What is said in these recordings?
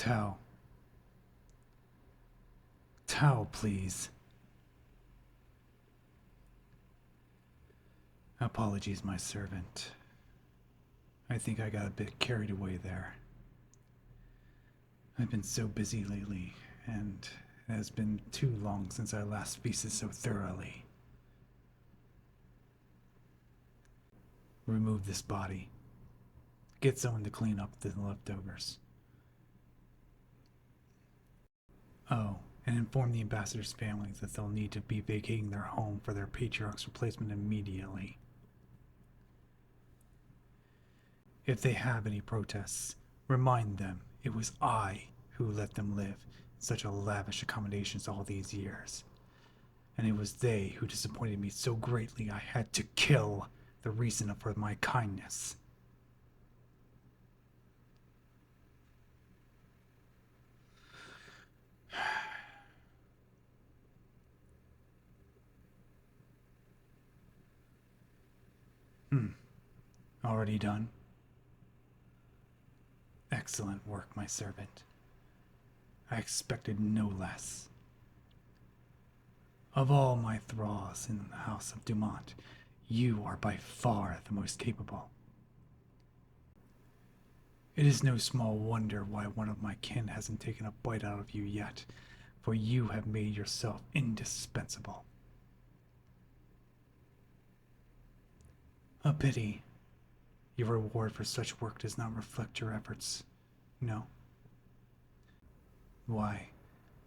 Tao. Tao, please. Apologies, my servant. I think I got a bit carried away there. I've been so busy lately, and it has been too long since I last feasted so thoroughly. Remove this body. Get someone to clean up the leftovers. Oh, and inform the ambassadors' families that they'll need to be vacating their home for their patriarch's replacement immediately. If they have any protests, remind them it was I who let them live in such a lavish accommodations all these years. And it was they who disappointed me so greatly I had to kill the reason for my kindness. Already done? Excellent work, my servant. I expected no less. Of all my thralls in the house of Dumont, you are by far the most capable. It is no small wonder why one of my kin hasn't taken a bite out of you yet, for you have made yourself indispensable. A pity. Your reward for such work does not reflect your efforts. No. Why,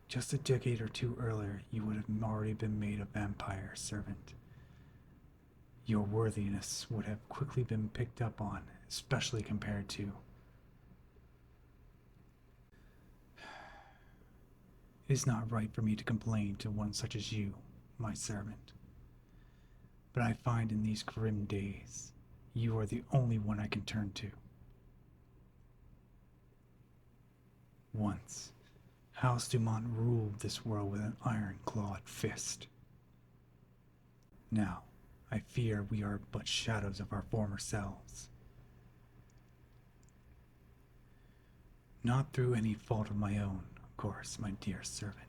just a decade or two earlier, you would have already been made a vampire servant. Your worthiness would have quickly been picked up on, especially compared to. It is not right for me to complain to one such as you, my servant. But I find in these grim days, you are the only one I can turn to. Once, House Dumont ruled this world with an iron-clawed fist. Now, I fear we are but shadows of our former selves. Not through any fault of my own, of course, my dear servant.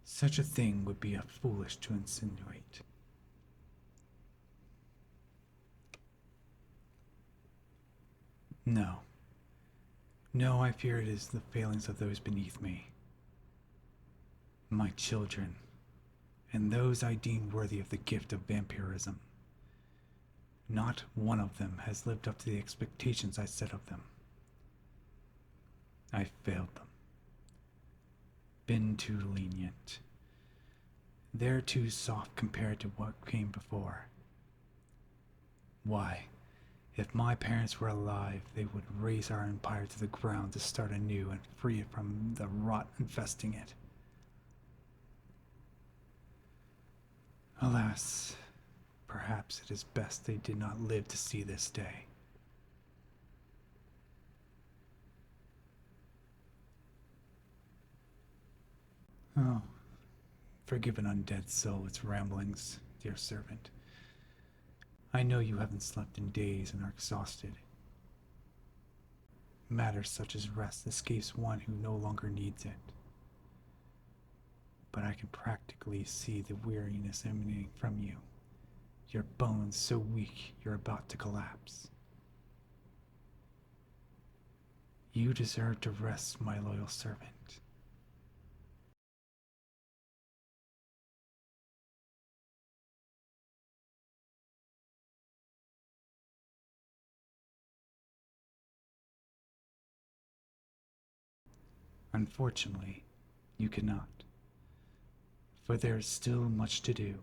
Such a thing would be foolish to insinuate. No. No, I fear it is the failings of those beneath me. My children, and those I deem worthy of the gift of vampirism. Not one of them has lived up to the expectations I set of them. I failed them. Been too lenient. They're too soft compared to what came before. Why, if my parents were alive, they would raze our empire to the ground to start anew and free it from the rot infesting it. Alas, perhaps it is best they did not live to see this day. Oh, forgive an undead soul its ramblings, dear servant. I know you haven't slept in days and are exhausted. Matters such as rest escapes one who no longer needs it. But I can practically see the weariness emanating from you, your bones so weak you're about to collapse. You deserve to rest, my loyal servant. Unfortunately, you cannot, for there is still much to do,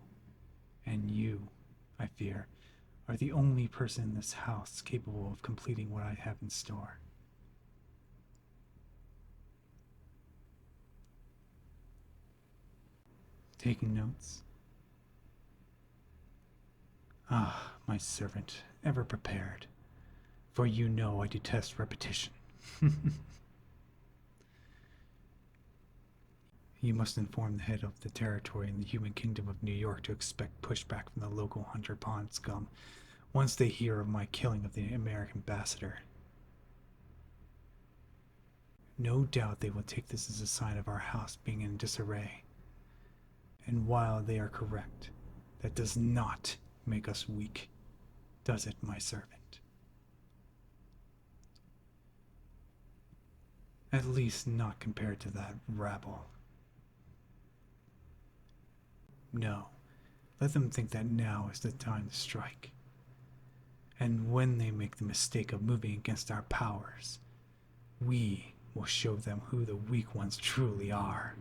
and you, I fear, are the only person in this house capable of completing what I have in store. Taking notes? Ah, my servant, ever prepared, for you know I detest repetition. You must inform the head of the territory in the human kingdom of New York to expect pushback from the local Hunter Pond scum once they hear of my killing of the American ambassador. No doubt they will take this as a sign of our house being in disarray. And while they are correct, that does not make us weak, does it, my servant? At least not compared to that rabble. No, let them think that now is the time to strike. And when they make the mistake of moving against our powers, we will show them who the weak ones truly are.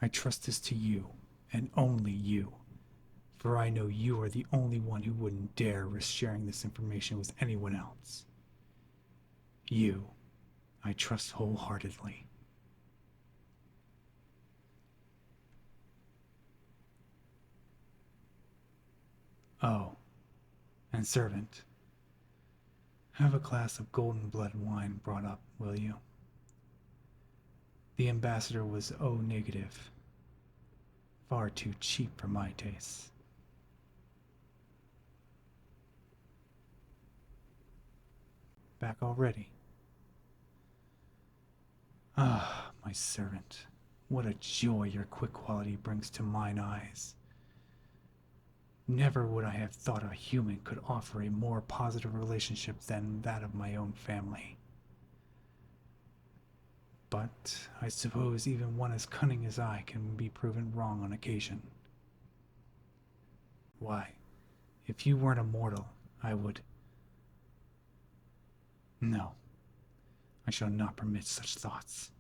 I trust this to you, and only you, for I know you are the only one who wouldn't dare risk sharing this information with anyone else. You, I trust wholeheartedly. Oh, and servant, have a glass of golden blood wine brought up, will you? The ambassador was negative. Far too cheap for my tastes. Back already? Ah, my servant, what a joy your quick quality brings to mine eyes. Never would I have thought a human could offer a more positive relationship than that of my own family. But I suppose even one as cunning as I can be proven wrong on occasion. Why, if you weren't immortal, I would... No, I shall not permit such thoughts.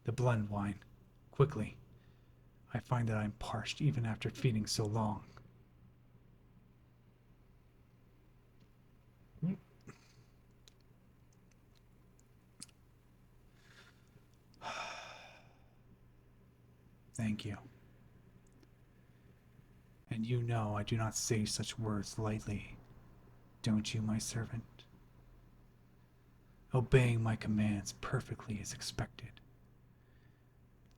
The blend wine, quickly. I find that I'm parched even after feeding so long. Thank you. And you know I do not say such words lightly, don't you, my servant? Obeying my commands perfectly is expected.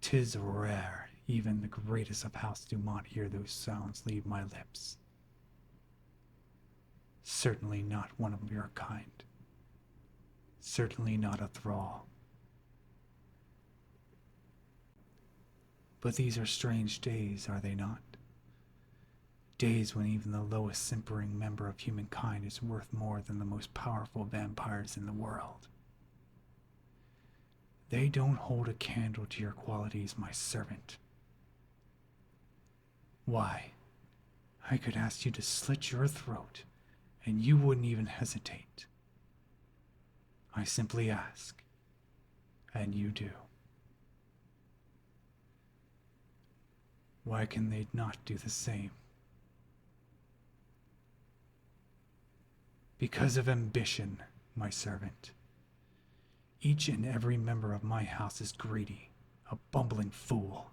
'Tis rare even the greatest of House Dumont hear those sounds leave my lips. Certainly not one of your kind. Certainly not a thrall. But these are strange days, are they not? Days when even the lowest simpering member of humankind is worth more than the most powerful vampires in the world. They don't hold a candle to your qualities, my servant. Why, I could ask you to slit your throat, and you wouldn't even hesitate. I simply ask, and you do. Why can they not do the same? Because of ambition, my servant. Each and every member of my house is greedy, a bumbling fool.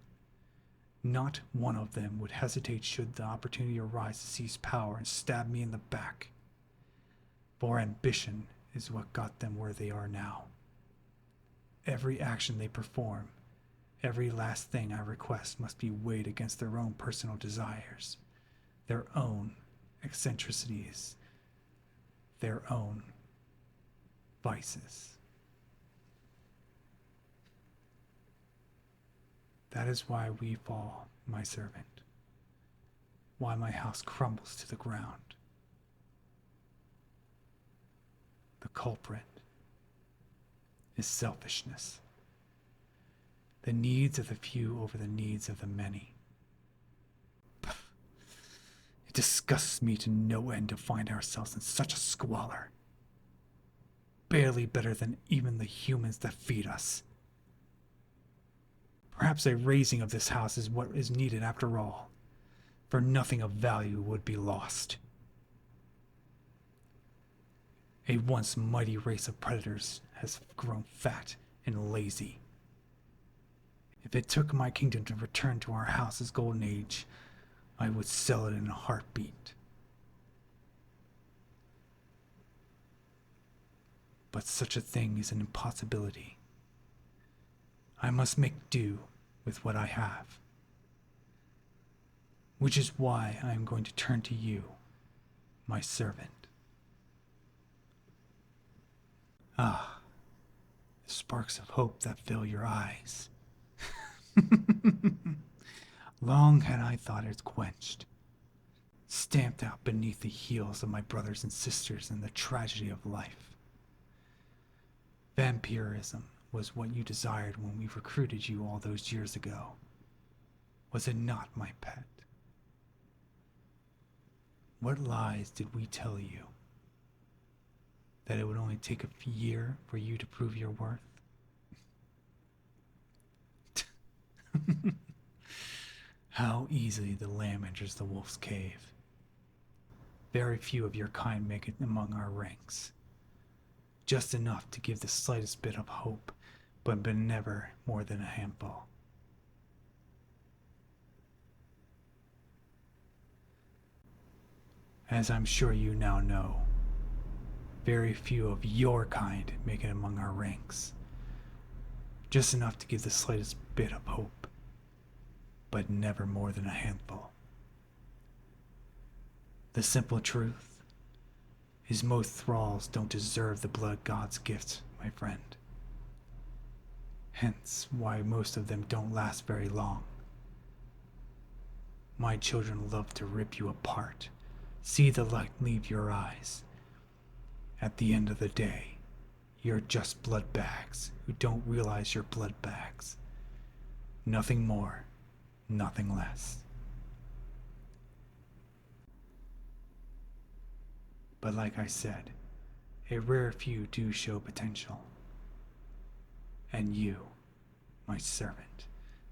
Not one of them would hesitate should the opportunity arise to seize power and stab me in the back. For ambition is what got them where they are now. Every action they perform, every last thing I request must be weighed against their own personal desires, their own eccentricities, their own vices. That is why we fall, my servant, why my house crumbles to the ground. The culprit is selfishness. The needs of the few over the needs of the many. It disgusts me to no end to find ourselves in such a squalor. Barely better than even the humans that feed us. Perhaps a raising of this house is what is needed after all, for nothing of value would be lost. A once mighty race of predators has grown fat and lazy. If it took my kingdom to return to our house's golden age, I would sell it in a heartbeat. But such a thing is an impossibility. I must make do with what I have. Which is why I am going to turn to you, my servant. Ah, the sparks of hope that fill your eyes. Long had I thought it quenched, stamped out beneath the heels of my brothers and sisters in the tragedy of life. Vampirism was what you desired when we recruited you all those years ago. Was it not, my pet? What lies did we tell you? That it would only take a year for you to prove your worth? How easily the lamb enters the wolf's cave. Very few of your kind make it among our ranks. Just enough to give the slightest bit of hope, but never more than a handful. As I'm sure you now know, very few of your kind make it among our ranks. Just enough to give the slightest bit of hope, but never more than a handful. The simple truth is most thralls don't deserve the blood god's gift, my friend. Hence why most of them don't last very long. My children love to rip you apart, see the light leave your eyes. At the end of the day, you're just blood bags who don't realize you're blood bags. Nothing more, nothing less. But like I said, a rare few do show potential. And you, my servant,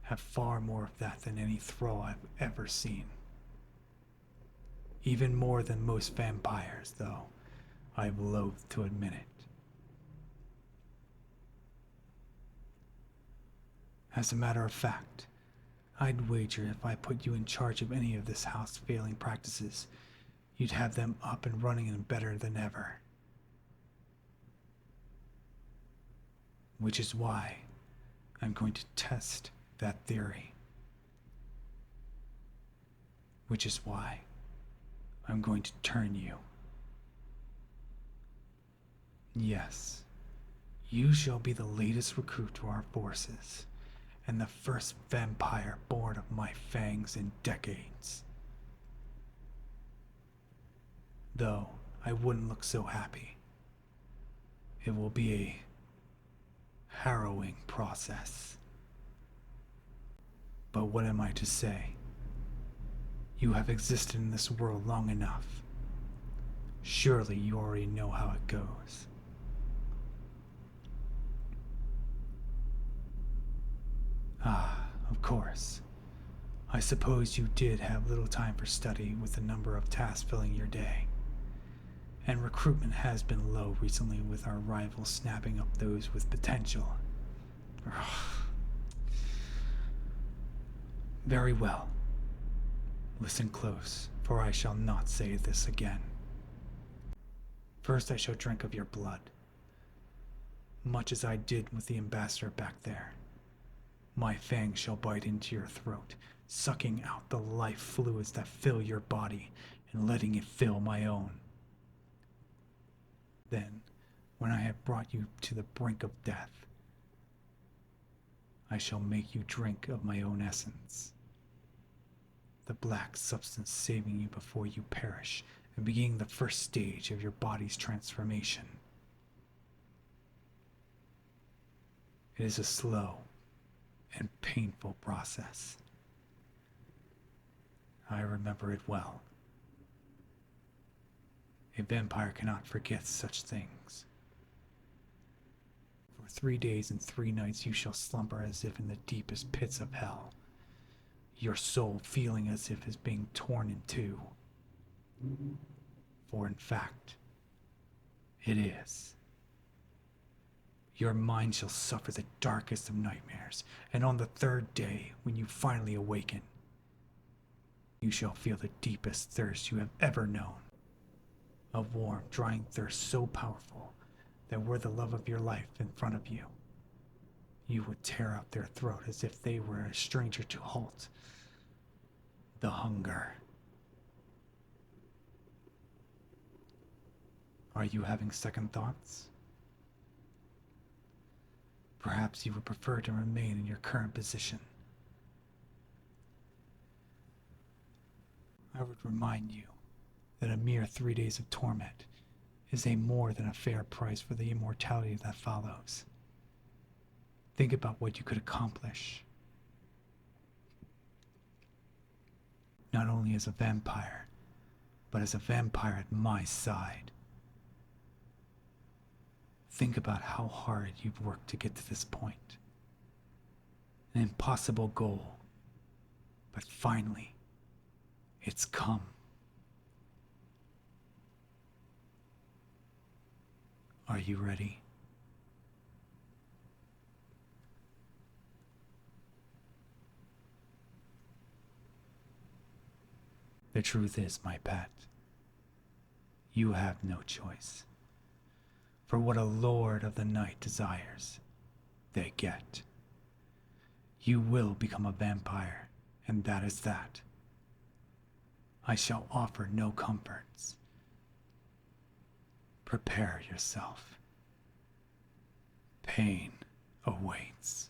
have far more of that than any thrall I've ever seen. Even more than most vampires, though I'm loath to admit it. As a matter of fact, I'd wager if I put you in charge of any of this house failing practices, you'd have them up and running and better than ever. Which is why I'm going to test that theory. Which is why I'm going to turn you. Yes, you shall be the latest recruit to our forces, and the first vampire born of my fangs in decades. Though I wouldn't look so happy. It will be a harrowing process. But what am I to say? You have existed in this world long enough. Surely you already know how it goes. Ah, of course. I suppose you did have little time for study with the number of tasks filling your day. And recruitment has been low recently with our rivals snapping up those with potential. Very well. Listen close, for I shall not say this again. First I shall drink of your blood, much as I did with the ambassador back there. My fangs shall bite into your throat, sucking out the life fluids that fill your body and letting it fill my own. Then, when I have brought you to the brink of death, I shall make you drink of my own essence. The black substance saving you before you perish and beginning the first stage of your body's transformation. It is a slow and painful process. I remember it well. A vampire cannot forget such things. For 3 days and 3 nights you shall slumber as if in the deepest pits of hell, your soul feeling as if it's being torn in two. For in fact, it is. Your mind shall suffer the darkest of nightmares, and on the 3rd day, when you finally awaken, you shall feel the deepest thirst you have ever known. A warm, drying thirst so powerful that were the love of your life in front of you, you would tear out their throat as if they were a stranger to halt. The hunger. Are you having second thoughts? perhaps you would prefer to remain in your current position. I would remind you that a mere 3 days of torment is a more than a fair price for the immortality that follows. Think about what you could accomplish. Not only as a vampire, but as a vampire at my side. Think about how hard you've worked to get to this point. An impossible goal, but finally, it's come. Are you ready? The truth is, my pet, you have no choice. For what a lord of the night desires, they get. You will become a vampire, and that is that. I shall offer no comforts. Prepare yourself. Pain awaits.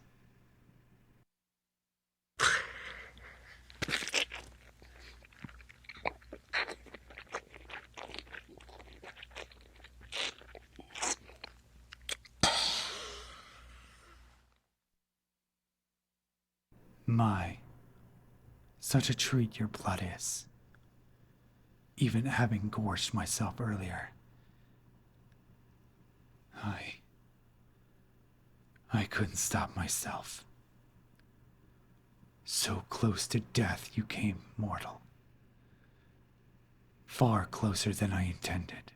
My, such a treat your blood is. Even having gorged myself earlier, I couldn't stop myself. So close to death you came, mortal. Far closer than I intended.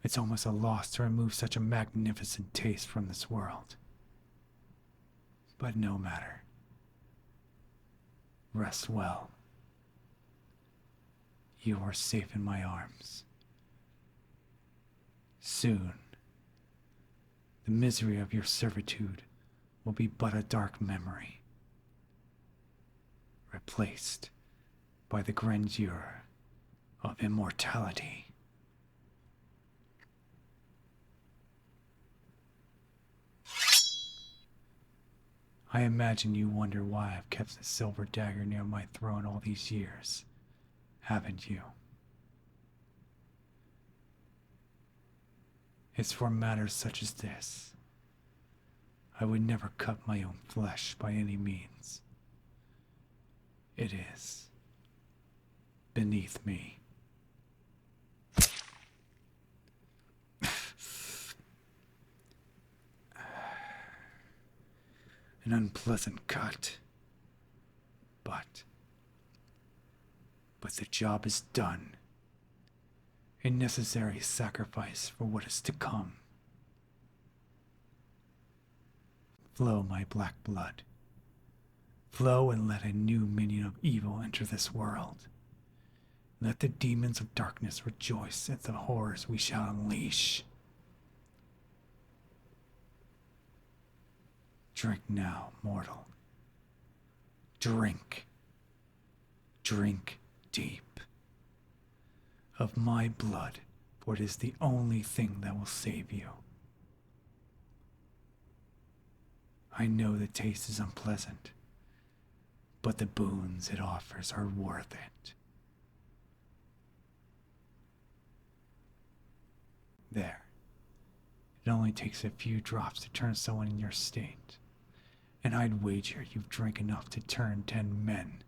It's almost a loss to remove such a magnificent taste from this world. But no matter. Rest well. You are safe in my arms. Soon, the misery of your servitude will be but a dark memory, replaced by the grandeur of immortality. I imagine you wonder why I've kept the silver dagger near my throne all these years, haven't you? It's for matters such as this. I would never cut my own flesh by any means. It is beneath me. An unpleasant cut. But the job is done. A necessary sacrifice for what is to come. Flow, my black blood. Flow and let a new minion of evil enter this world. Let the demons of darkness rejoice at the horrors we shall unleash. Drink now, mortal. Drink. Drink deep. Of my blood, for it is the only thing that will save you. I know the taste is unpleasant, but the boons it offers are worth it. There. It only takes a few drops to turn someone in your state, and I'd wager you've drank enough to turn 10 men.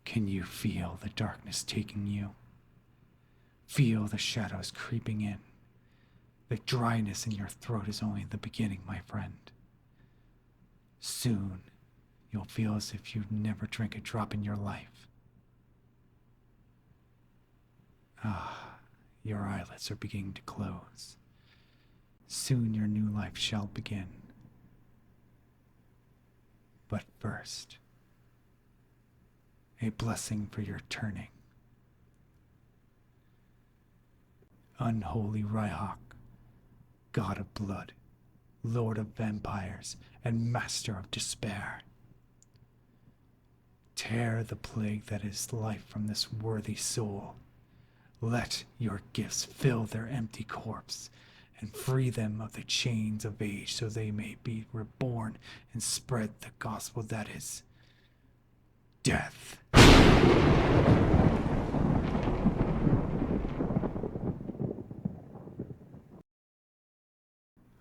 Can you feel the darkness taking you? Feel the shadows creeping in. The dryness in your throat is only the beginning, my friend. Soon, you'll feel as if you'd never drank a drop in your life. Ah, your eyelids are beginning to close. Soon your new life shall begin. But first, a blessing for your turning. Unholy Ryhawk, god of blood, lord of vampires, and master of despair. Tear the plague that is life from this worthy soul. Let your gifts fill their empty corpse and free them of the chains of age so they may be reborn and spread the gospel that is death.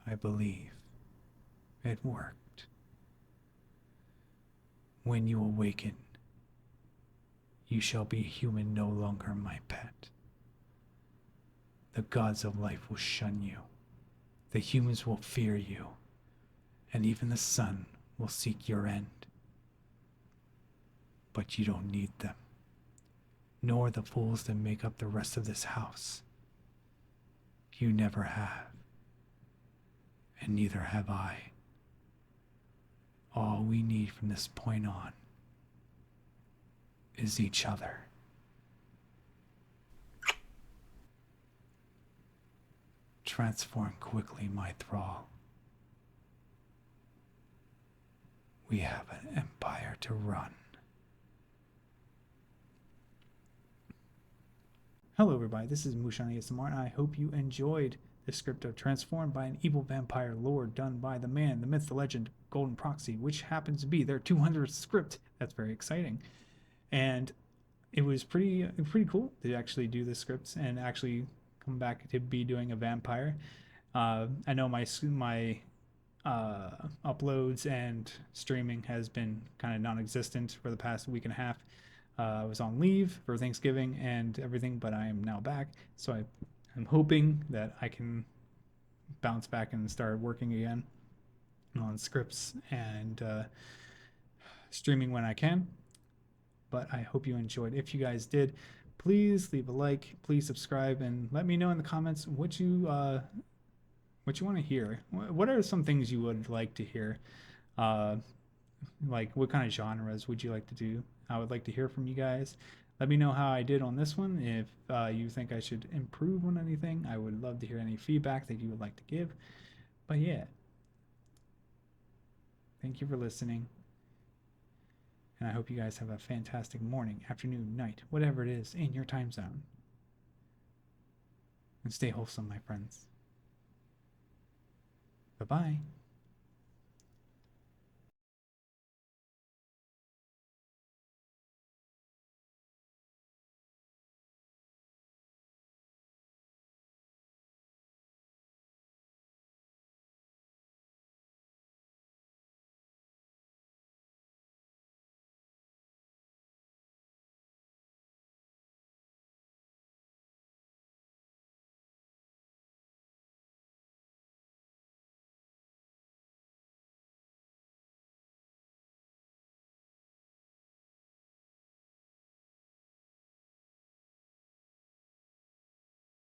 I believe it worked. When you awaken, you shall be human, no longer my pet. The gods of life will shun you. The humans will fear you. And even the sun will seek your end. But you don't need them, nor the fools that make up the rest of this house. You never have, and neither have I. All we need from this point on is each other. Transform quickly, my thrall. We have an empire to run. Hello everybody, this is Mushan ASMR, and I hope you enjoyed the script of Transformed by an Evil Vampire Lord done by the man, the myth, the legend, Golden Proxy, which happens to be their 200th script. That's very exciting. And it was pretty cool to actually do the scripts and actually come back to be doing a vampire. I know my uploads and streaming has been kind of non-existent for the past week and a half. I was on leave for Thanksgiving and everything, but I am now back. So I'm hoping that I can bounce back and start working again on scripts and streaming when I can. But I hope you enjoyed. If you guys did, please leave a like, please subscribe, and let me know in the comments what you want to hear. What are some things you would like to hear? Like what kind of genres would you like to do? I would like to hear from you guys. Let me know how I did on this one. If you think I should improve on anything, I would love to hear any feedback that you would like to give. But yeah, thank you for listening. And I hope you guys have a fantastic morning, afternoon, night, whatever it is in your time zone. And stay wholesome, my friends. Bye-bye.